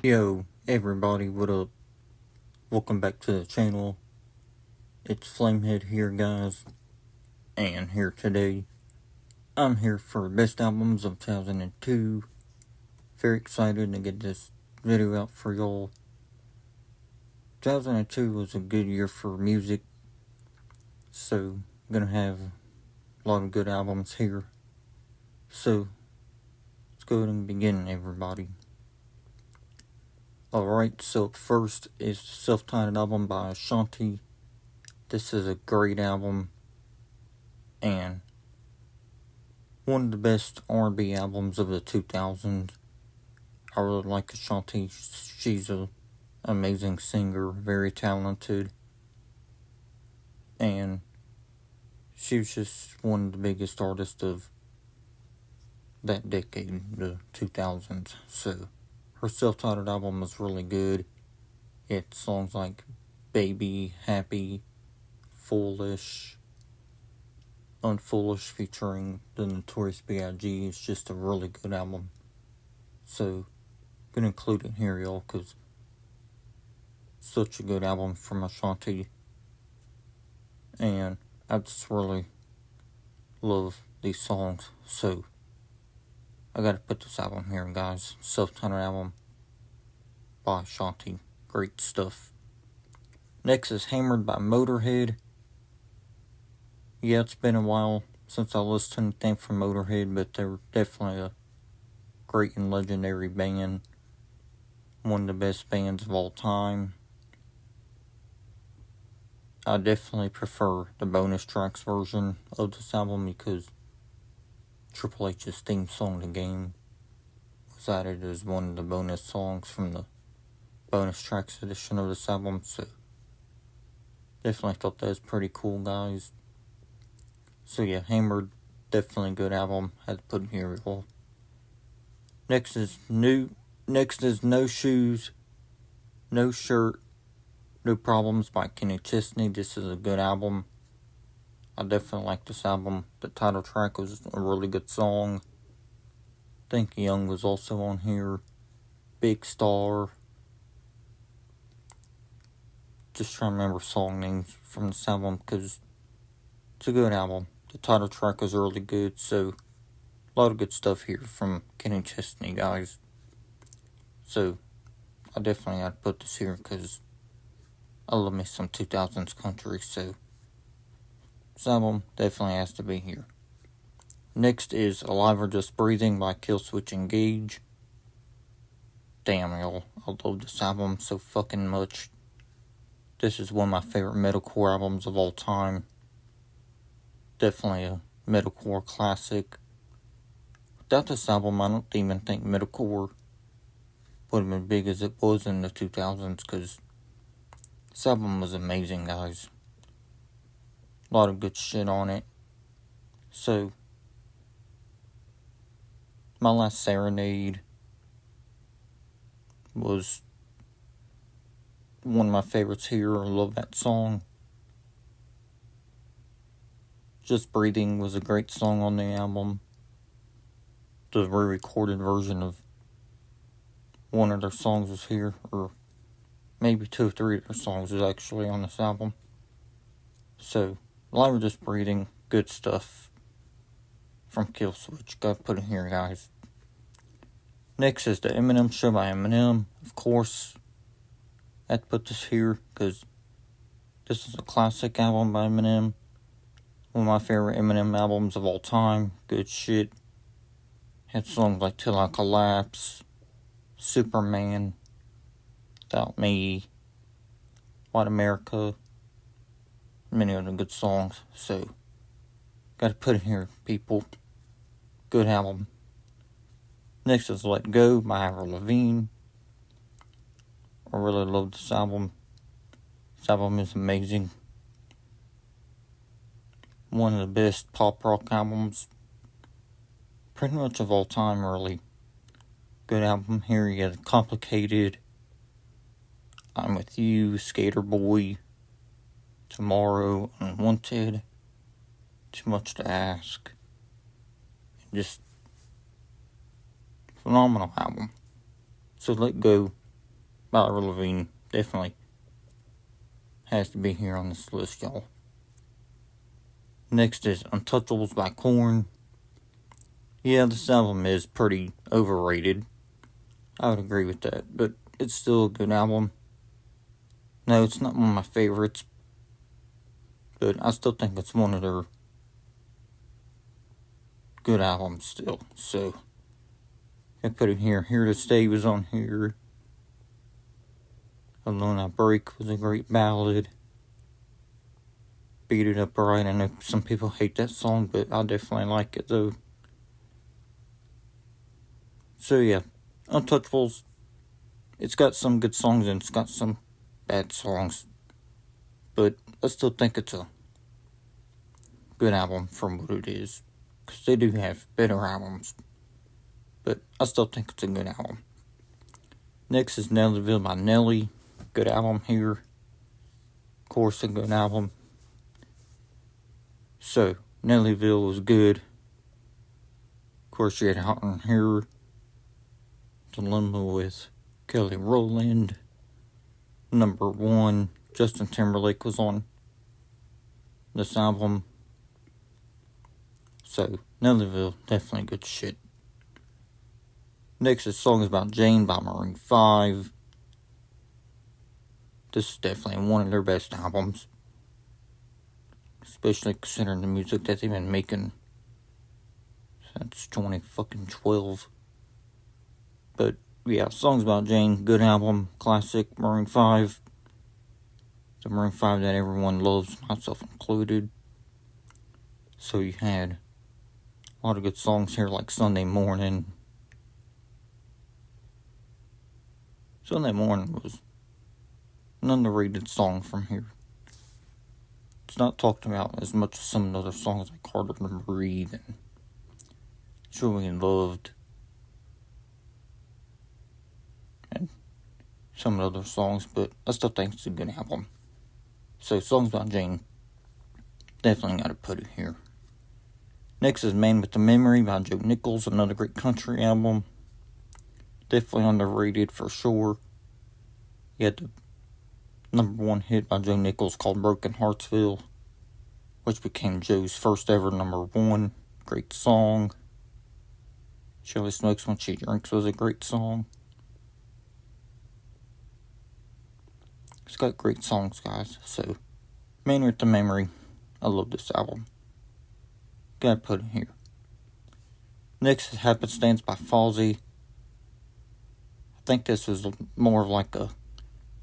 Yo, everybody, what up? Welcome back to the channel. It's Flamehead here, guys. And here today, I'm here for best albums of 2002. Very excited to get this video out for y'all. 2002 was a good year for music. So, I'm gonna have a lot of good albums here. So, let's go ahead and begin, everybody. Alright, so first is the self-titled album by Ashanti. This is a great album and one of the best R&B albums of the 2000s. I really like Ashanti. She's an amazing singer, very talented, and she was just one of the biggest artists of that decade, the 2000s. So her self-titled album was really good. It's songs like Baby, Happy, Foolish, Unfoolish featuring the Notorious B.I.G. It's just a really good album. So, I'm gonna include it here, y'all, because such a good album from Ashanti. And I just really love these songs. So, I gotta put this album here, guys. Self-titled album by Ashanti. Great stuff. Next is Hammered by Motorhead. Yeah, it's been a while since I listened to anything from Motorhead, but they were definitely a great and legendary band. One of the best bands of all time. I definitely prefer the bonus tracks version of this album because Triple H's theme song, The Game, was added as one of the bonus songs from the bonus tracks edition of this album. So, definitely thought that was pretty cool, guys. So yeah, Hammered, definitely a good album. Had to put it here, y'all. Next is No Shoes, No Shirt, No Problems by Kenny Chesney. This is a good album. I definitely like this album. The title track was a really good song. I think Young was also on here. Big Star. Just trying to remember song names from this album because it's a good album. The title track was really good, so a lot of good stuff here from Kenny Chesney, guys. So, I definitely had to put this here because I love me some 2000s country, so this album definitely has to be here. Next is Alive or Just Breathing by Killswitch Engage. Damn, y'all, I love this album so fucking much. This is one of my favorite metalcore albums of all time. Definitely a metalcore classic. Without this album, I don't even think metalcore would have been big as it was in the 2000s, because this album was amazing, guys. A lot of good shit on it. So, My Last Serenade was one of my favorites here. I love that song. Just Breathing was a great song on the album. The re-recorded version of one of their songs is here, or maybe 2 or 3 of their songs is actually on this album. So, Alive or Just Breathing, good stuff from Killswitch. Gotta put it here, guys. Next is the Eminem Show by Eminem. Of course, I had to put this here because this is a classic album by Eminem. One of my favorite Eminem albums of all time. Good shit. Had songs like Till I Collapse, Superman, Without Me, White America, many other good songs. So, gotta put it here, people. Good album. Next is Let Go by Avril Lavigne. I really love this album. This album is amazing. One of the best pop rock albums pretty much of all time, really. Good album. Here you get Complicated, I'm With You, Skater Boy, Tomorrow, Unwanted, Too Much to Ask. Just phenomenal album. So Let Go by Avril Lavigne definitely has to be here on this list, y'all. Next is Untouchables by Korn. Yeah, this album is pretty overrated. I would agree with that, but it's still a good album. No, it's not one of my favorites, but I still think it's one of their good albums still. So, I put it here. Here to Stay was on here. Alone I Break was a great ballad. Beat It Up Right. I know some people hate that song, but I definitely like it though. So yeah, Untouchables, it's got some good songs and it's got some bad songs, but I still think it's a good album from what it is, because they do have better albums, but I still think it's a good album. Next is Nellyville by Nelly. Good album here. Of course, a good album. So, Nellyville was good. Of course, you had Hot in Here. Dilemma with Kelly Rowland. Number 1, Justin Timberlake was on this album. So, Nellyville, definitely good shit. Next is Songs About Jane by Maroon 5. This is definitely one of their best albums, especially considering the music that they've been making since 2012. But yeah, Songs About Jane, good album, classic, Maroon 5. The Maroon 5 that everyone loves, myself included. So you had a lot of good songs here, like Sunday Morning. Sunday Morning was an underrated song from here. It's not talked about as much as some of the other songs like Harder to Breathe and Truly Loved and some of the other songs, but I still think it's a good album. So Songs About Jane, definitely gotta put it here. Next is Man with the Memory by Joe Nichols, another great country album. Definitely underrated for sure. You had the number 1 hit by Joe Nichols called Broken Heartsville, which became Joe's first ever number 1. Great song. She Only Smokes When She Drinks was a great song. It's got great songs, guys. So, Man with the Memory, I love this album. Gotta put it here. Next is Happenstance by Falsey. I think this was more of like a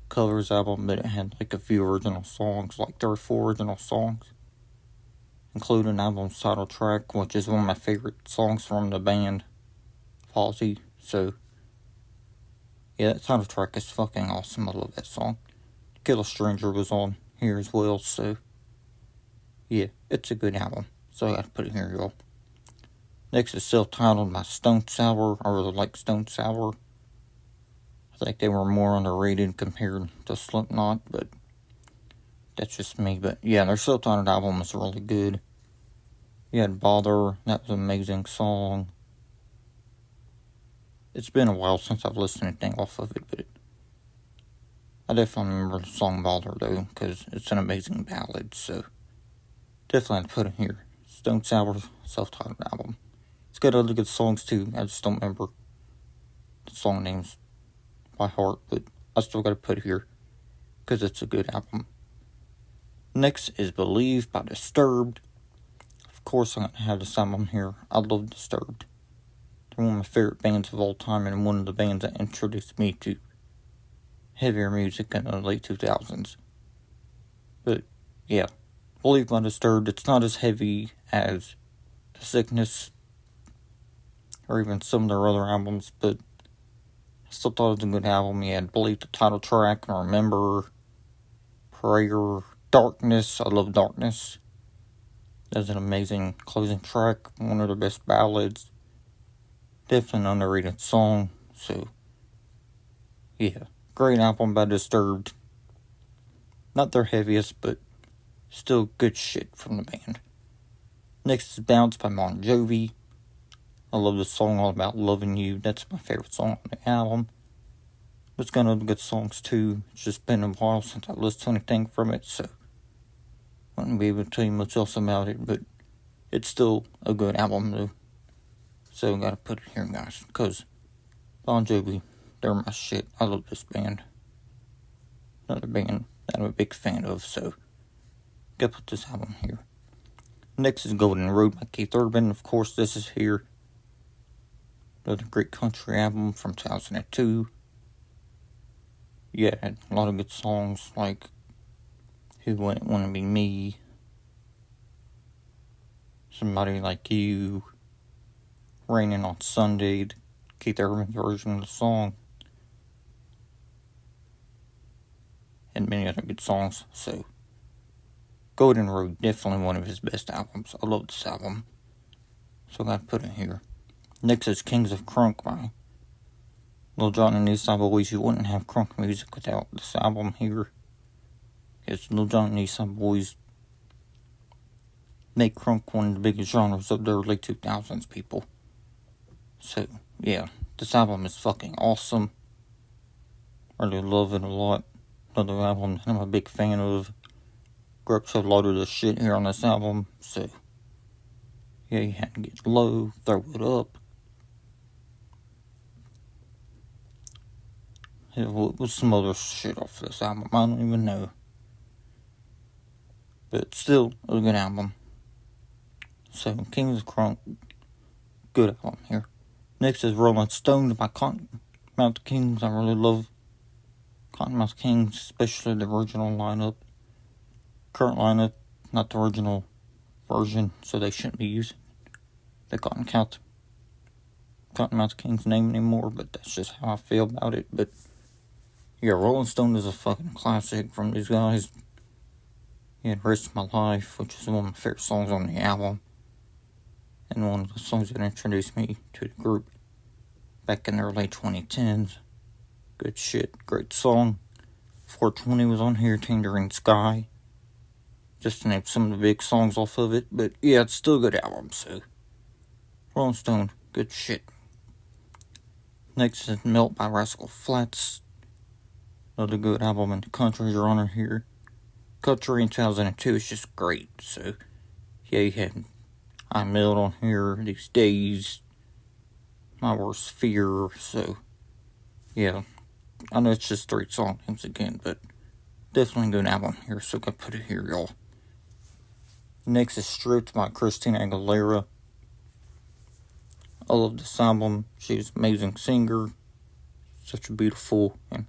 covers album, but it had like a few original songs, like 3 or 4 original songs, including album's title track, which is one of my favorite songs from the band Falsey. So yeah, that title track is fucking awesome. I love that song. Kill a Stranger was on here as well, so yeah, it's a good album. So I gotta put it here, y'all. Next is Self-Titled by Stone Sour. I really like Stone Sour. I think they were more underrated compared to Slipknot, but that's just me. But yeah, their Self-Titled album was really good. You had Bother, that was an amazing song. It's been a while since I've listened to anything off of it, but I definitely remember the song Bother though, because it's an amazing ballad, so definitely have to put it here. Stone Sour Self-Titled album. It's got other good songs too, I just don't remember the song names by heart, but I still gotta put it here because it's a good album. Next is Believe by Disturbed. Of course I'm gonna have this album here. I love Disturbed. They're one of my favorite bands of all time and one of the bands that introduced me to heavier music in the late 2000s. But yeah, Believe by Disturbed, it's not as heavy as The Sickness or even some of their other albums, but I still thought it was a good album. You had Believe, the title track, and Remember, Prayer, Darkness. I love Darkness. That's an amazing closing track, one of the best ballads. Definitely an underrated song. So, yeah, great album by Disturbed. Not their heaviest, but still good shit from the band. Next is Bounce by Bon Jovi. I love the song All About Loving You. That's my favorite song on the album. It's got other good songs too. It's just been a while since I listened to anything from it, so I wouldn't be able to tell you much else about it, but it's still a good album though. So I gotta put it here, guys, because Bon Jovi, they're my shit. I love this band. Another band that I'm a big fan of, so gotta put this album here. Next is Golden Road by Keith Urban. Of course, this is here. Another great country album from 2002. Yeah, had a lot of good songs like Who Wouldn't Want to Be Me, Somebody Like You, Raining on Sunday, Keith Urban's version of the song, and many other good songs. So, Golden Road, definitely one of his best albums. I love this album, so I gotta put it here. Next is Kings of Crunk by Lil Jon and the Eastside Boys. You wouldn't have crunk music without this album here. Because Lil Jon and the Eastside Boys make crunk one of the biggest genres of the early 2000s, people. So, yeah, this album is fucking awesome. I really love it a lot. Another album that I'm a big fan of. Grew up to a lot of the shit here on this album, so yeah, you had to get low, throw it up. It was some other shit off this album, I don't even know. But still, a good album. So, Kings of Crunk, good album here. Next is Rolling Stone by Cottonmouth Kings. I really love Cottonmouth Kings, especially the original lineup. Current lineup, not the original version, so they shouldn't be using the Cottonmouth Kings name anymore, but that's just how I feel about it. But yeah, Rolling Stone is a fucking classic from these guys. Yeah, The Rest of My Life, which is one of my favorite songs on the album, and one of the songs that introduced me to the group back in the early 2010s. Good shit, great song. 420 was on here, Tangerine Sky. Just to name some of the big songs off of it, but yeah, it's still a good album, so Rolling Stone, good shit. Next is Melt by Rascal Flatts. Another good album in the country genre here. Country in 2002 is just great, so yeah, you had I Melt on here, These Days, My Worst Fear, so yeah, I know it's just 3 song names again, but definitely a good album here, so I put it here, y'all. Next is Stripped by Christina Aguilera. I love this album. She's an amazing singer. Such a beautiful and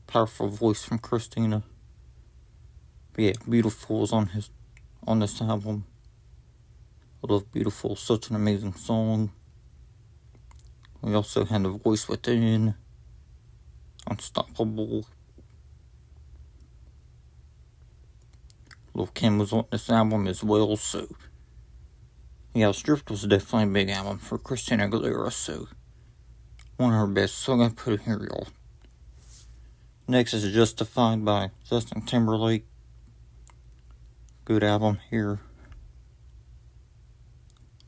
powerful voice from Christina. But yeah, Beautiful is on this album. I love Beautiful, such an amazing song. We also had The Voice Within, Unstoppable. Lil' Kim was on this album as well, so yeah, Stripped was definitely a big album for Christina Aguilera, so one of her best, so I'm gonna put it here, y'all. Next is Justified by Justin Timberlake. Good album here.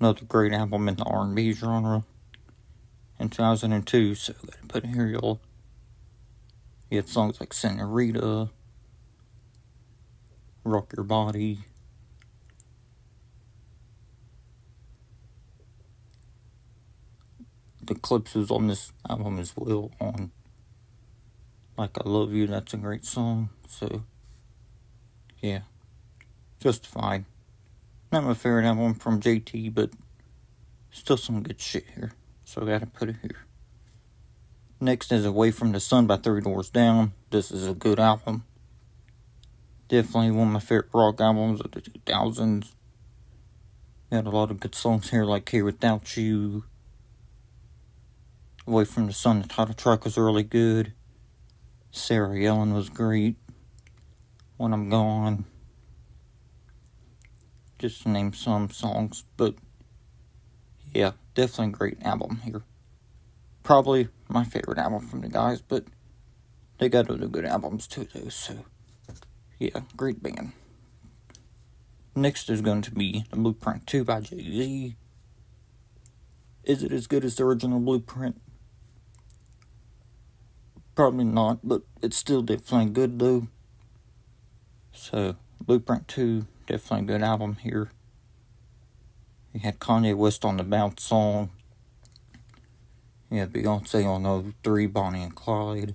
Another great album in the R&B genre in 2002, so I gotta put it here, y'all. You had songs like Senorita, Rock Your Body, the clips was on this album as well, on Like I Love You, that's a great song, so yeah, Justified. Not my favorite album from JT, but still some good shit here, so I gotta put it here. Next is Away from the Sun by 3 Doors Down. This is a good album. Definitely one of my favorite rock albums of the 2000s. Had a lot of good songs here like Here Without You. Away from the Sun, the title track was really good. Sarah Yellen was great. When I'm Gone. Just to name some songs, but yeah, definitely a great album here. Probably my favorite album from the guys, but they got other good albums too, though, so yeah, great band. Next is going to be The Blueprint 2 by Jay-Z. Is it as good as the original Blueprint? Probably not, but it's still definitely good though. So, Blueprint 2, definitely a good album here. You had Kanye West on the Bounce song. You had Beyonce on 03, Bonnie and Clyde,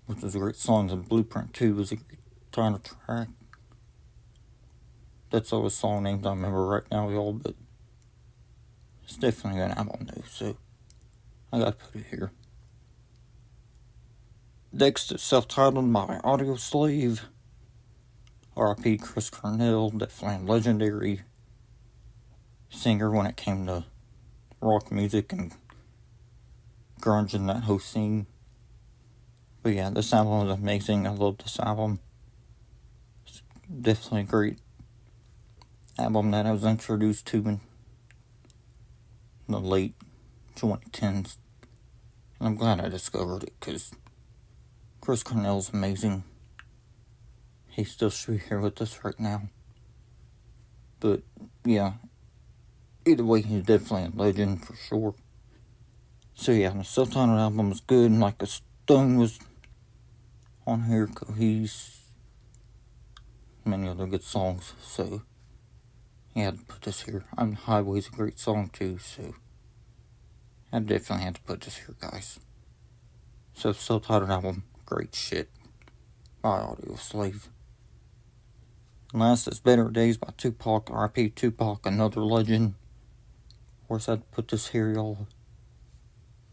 which was a great song. And Blueprint 2 was a great title track. That's all the song names I remember right now, y'all, but it's definitely an album though, so I gotta put it here. Next is Self-Titled by Audio Slave. R.I.P. Chris Cornell, definitely a legendary singer when it came to rock music and grunge and that whole scene. But yeah, this album is amazing. I love this album. It's definitely a great album that I was introduced to in the late 2010s. And I'm glad I discovered it because Chris Cornell's amazing. He still should be here with us right now. But yeah, either way, he's definitely a legend for sure. So yeah, the self-titled album was good, and like a Stone was on here, he's many other good songs, so he had to put this here. Highway's a great song too, so I definitely had to put this here, guys. So self-titled album, great shit by Audio Slave. And last is Better Days by Tupac, R.I.P. Tupac, another legend. Of course, I had to put this here, y'all.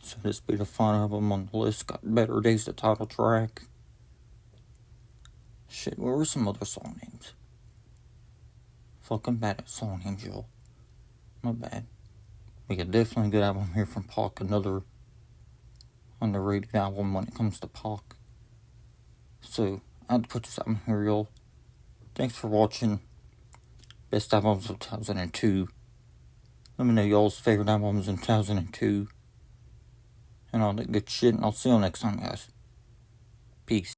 So this be the final album on the list. Got Better Days, the title track. Shit, where were some other song names? Fucking bad at song names, y'all. My bad. We got definitely a good album here from Pac. Another underrated album when it comes to Pac. So, I had to put this album here, y'all. Thanks for watching. Best albums of 2002. Let me know y'all's favorite albums in 2002. And all that good shit. And I'll see you next time, guys. Peace.